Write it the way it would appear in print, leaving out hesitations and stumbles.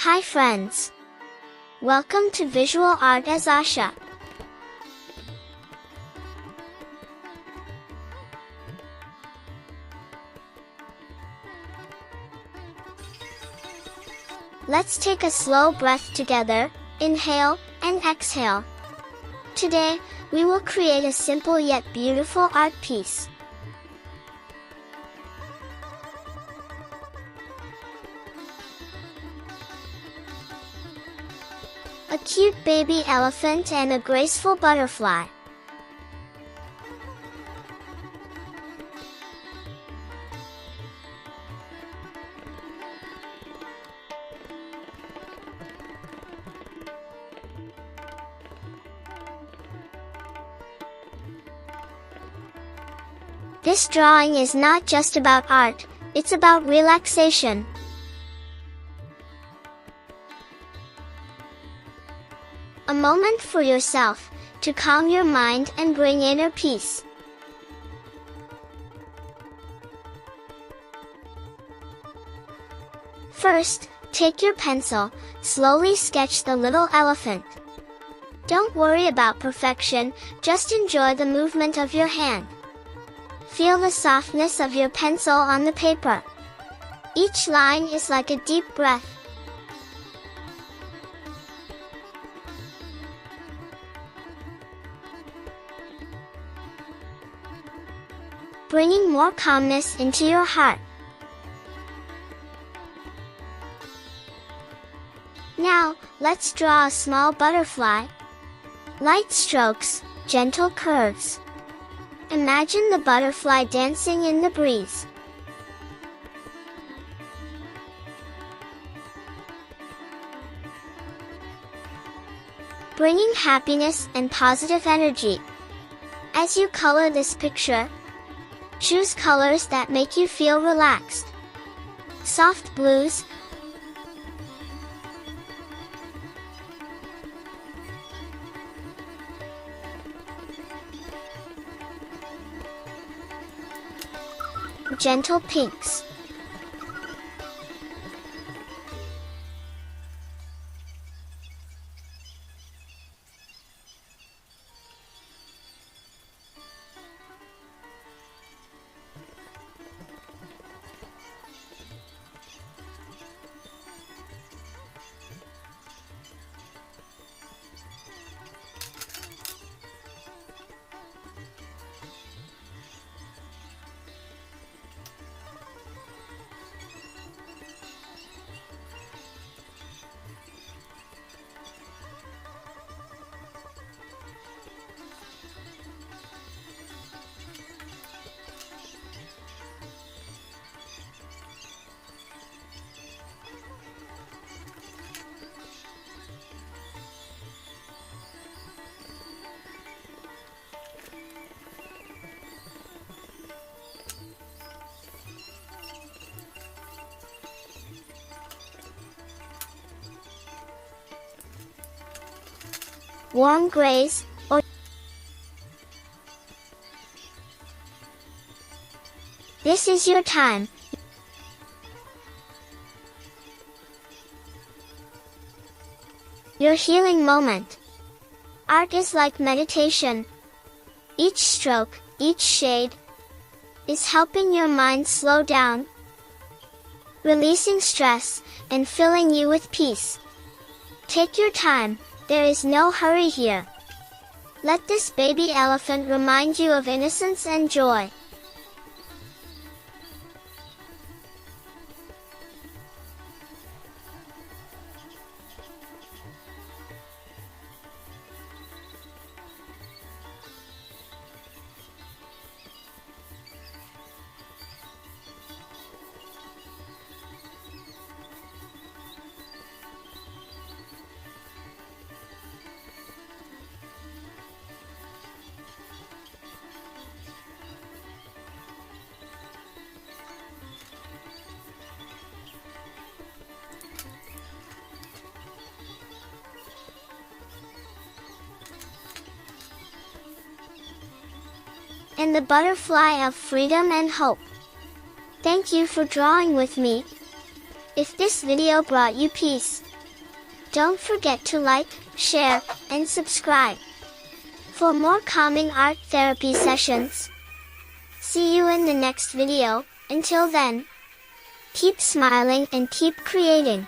Hi friends! Welcome to Visual Art as Asha. Let's take a slow breath together, inhale and exhale. Today, we will create a simple yet beautiful art piece. A cute baby elephant and a graceful butterfly. This drawing is not just about art, it's about relaxation. A moment for yourself, to calm your mind and bring inner peace. First, take your pencil, slowly sketch the little elephant. Don't worry about perfection, just enjoy the movement of your hand. Feel the softness of your pencil on the paper. Each line is like a deep breath. Bringing more calmness into your heart. Now, let's draw a small butterfly. Light strokes, gentle curves. Imagine the butterfly dancing in the breeze. Bringing happiness and positive energy. As you color this picture, choose colors that make you feel relaxed. Soft blues, gentle pinks. Warm grays, or this is your time. Your healing moment. Art is like meditation. Each stroke, each shade, is helping your mind slow down, releasing stress, and filling you with peace. Take your time. There is no hurry here. Let this baby elephant remind you of innocence and joy. And the butterfly of freedom and hope. Thank you for drawing with me. If this video brought you peace, Don't forget to like, share, and subscribe for more calming art therapy sessions. See you in the next video. Until then, keep smiling and keep creating.